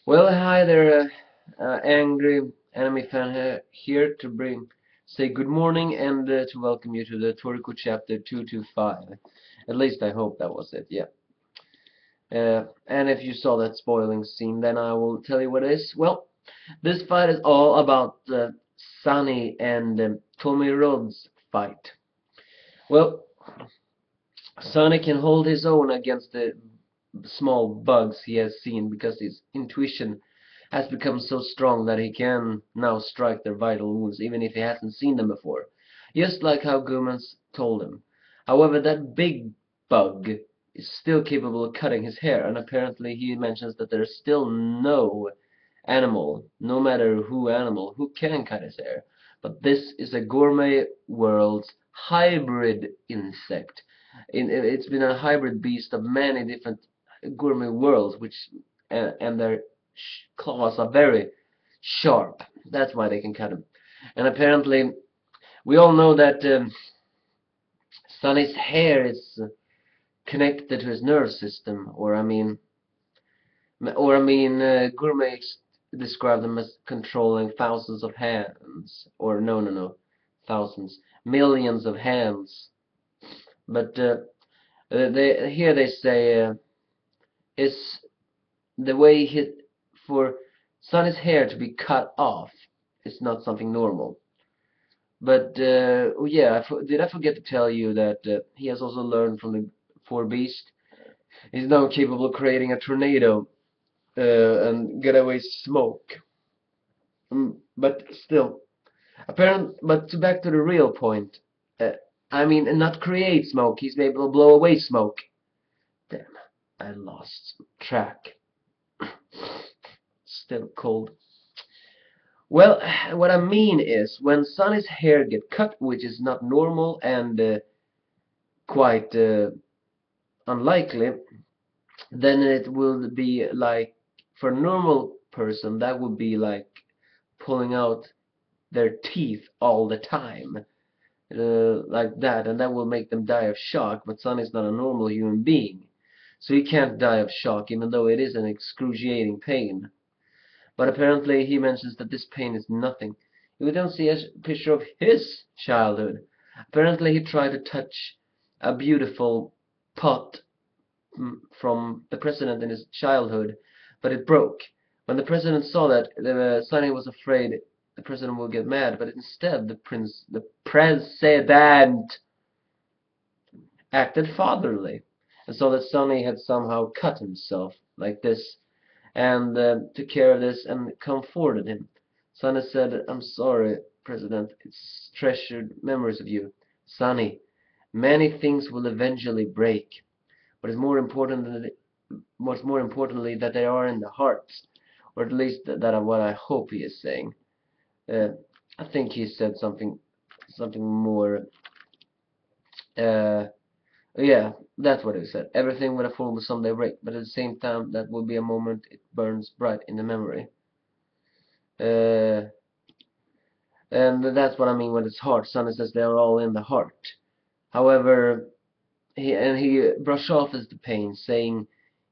Well, hi there, angry anime fan here to say good morning and to welcome you to the Toriko chapter 225. At least I hope that was it, yeah. And if you saw that spoiling scene, then I will tell you what it is. Well, this fight is all about Sunny and Tommyrods fight. Well, Sunny can hold his own against the small bugs he has seen because his intuition has become so strong that he can now strike their vital wounds even if he hasn't seen them before, just like how Gumans told him. However, that big bug is still capable of cutting his hair, and apparently he mentions that there's still no animal, no matter who animal, who can cut his hair. But this is a gourmet world's hybrid insect. It's been a hybrid beast of many different gourmet worlds, and their claws are very sharp. That's why they can cut them. And apparently, we all know that Sonny's hair is connected to his nerve system, gourmets describe them as controlling thousands of hands, or no, thousands, millions of hands. But they say is the way for Sonny's hair to be cut off is not something normal. But oh yeah, did I forget to tell you that he has also learned from the four beasts. He's now capable of creating a tornado and get away smoke. But still, back to the real point. Uh, not create smoke. He's able to blow away smoke. Damn, I lost track. Still cold. Well, what I mean is, when Sonny's hair get cut, which is not normal and quite unlikely, then it will be like, for a normal person, that would be like pulling out their teeth all the time, like that, and that will make them die of shock. But Sonny's not a normal human being, so he can't die of shock, even though it is an excruciating pain. But apparently he mentions that this pain is nothing. We don't see a picture of his childhood. Apparently he tried to touch a beautiful pot from the president in his childhood, but it broke. When the president saw that, Sonny was afraid the president would get mad, but instead the president acted fatherly and saw that Sonny had somehow cut himself like this, and took care of this and comforted him. Sonny said, "I'm sorry, President. It's treasured memories of you. Sonny, many things will eventually break. What is more important than what's more importantly that they are in the hearts, or at least that are what I hope he is saying." Uh, I think he said something more. Uh, yeah, that's what he said. Everything with a form will someday break, but at the same time, that will be a moment it burns bright in the memory. Uh, and that's what I mean when it's heart. Sonny says they are all in the heart. However, he brushed off the pain, saying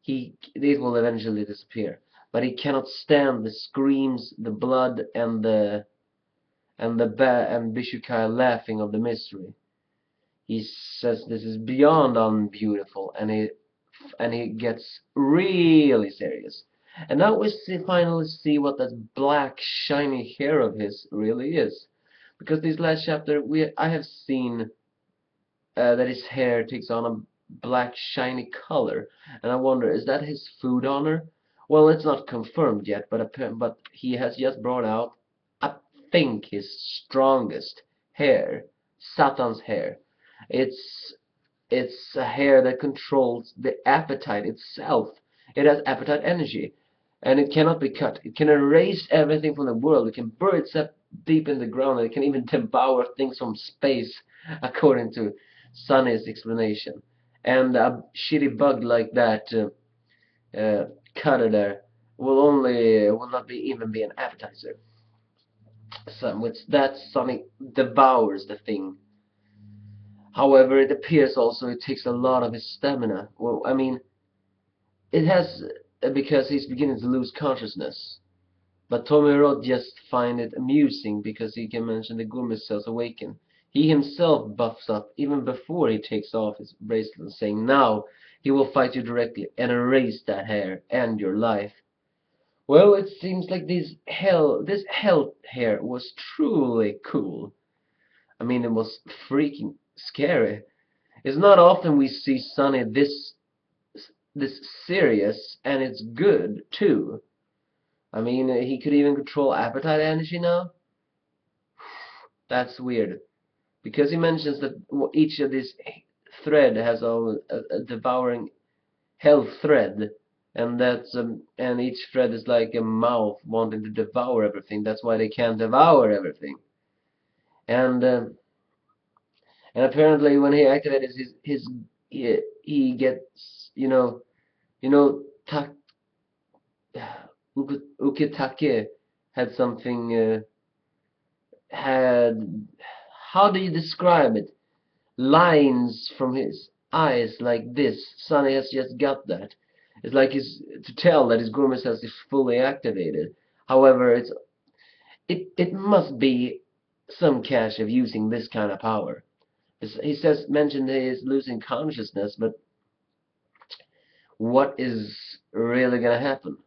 it will eventually disappear. But he cannot stand the screams, the blood, and Bishukai laughing of the mystery. He says this is beyond unbeautiful, and he gets really serious. And now we finally see what that black shiny hair of his really is, because this last chapter I have seen that his hair takes on a black shiny color, and I wonder, is that his food honor? Well, it's not confirmed yet, but he has just brought out, I think, his strongest hair, Satan's hair. It's it's a hair that controls the appetite itself. It has appetite energy, and it cannot be cut. It can erase everything from the world. It can bury itself deep in the ground, and it can even devour things from space, according to Sunny's explanation. And a shitty bug like that, cutter there, will not be even be an appetizer. So with that, Sunny devours the thing. However, it appears also it takes a lot of his stamina. Well, I mean, it has because he's beginning to lose consciousness. But Tommyrod just find it amusing because he can mention the gourmet cells awaken. He himself buffs up even before he takes off his bracelet, saying now he will fight you directly and erase that hair and your life. Well, it seems like this hell hair was truly cool. I mean, it was freaking scary. It's not often we see Sonny this serious, and it's good too. I mean, he could even control appetite energy now. That's weird. Because he mentions that each of these thread has a devouring hell thread, and and each thread is like a mouth wanting to devour everything. That's why they can't devour everything. And and apparently, when he activates he gets Ukitake had something had how do you describe it? Lines from his eyes like this. Sonny has just got that. It's like he's to tell that his gourmet cells is fully activated. However, it must be some catch of using this kind of power. He mentioned he is losing consciousness, but what is really gonna happen?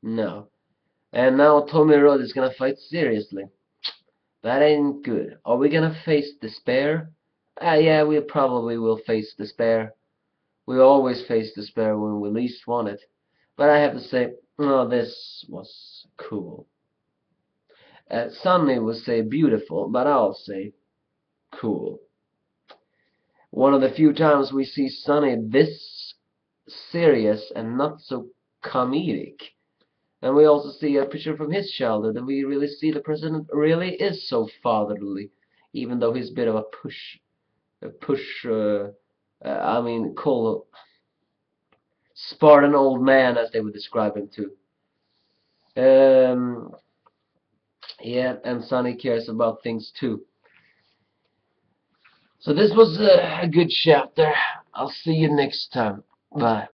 No. And now Tommyrod is gonna fight seriously. That ain't good. Are we gonna face despair? Yeah, we probably will face despair. We always face despair when we least want it. But I have to say, oh, this was cool. Sunny would say beautiful, but I'll say cool. One of the few times we see Sunny this serious and not so comedic. And we also see a picture from his childhood, and we really see the president really is so fatherly, even though he's a bit of I mean, cool, Spartan old man, as they would describe him too. Yeah, and Sonny cares about things too. So this was a good chapter. I'll see you next time. Bye.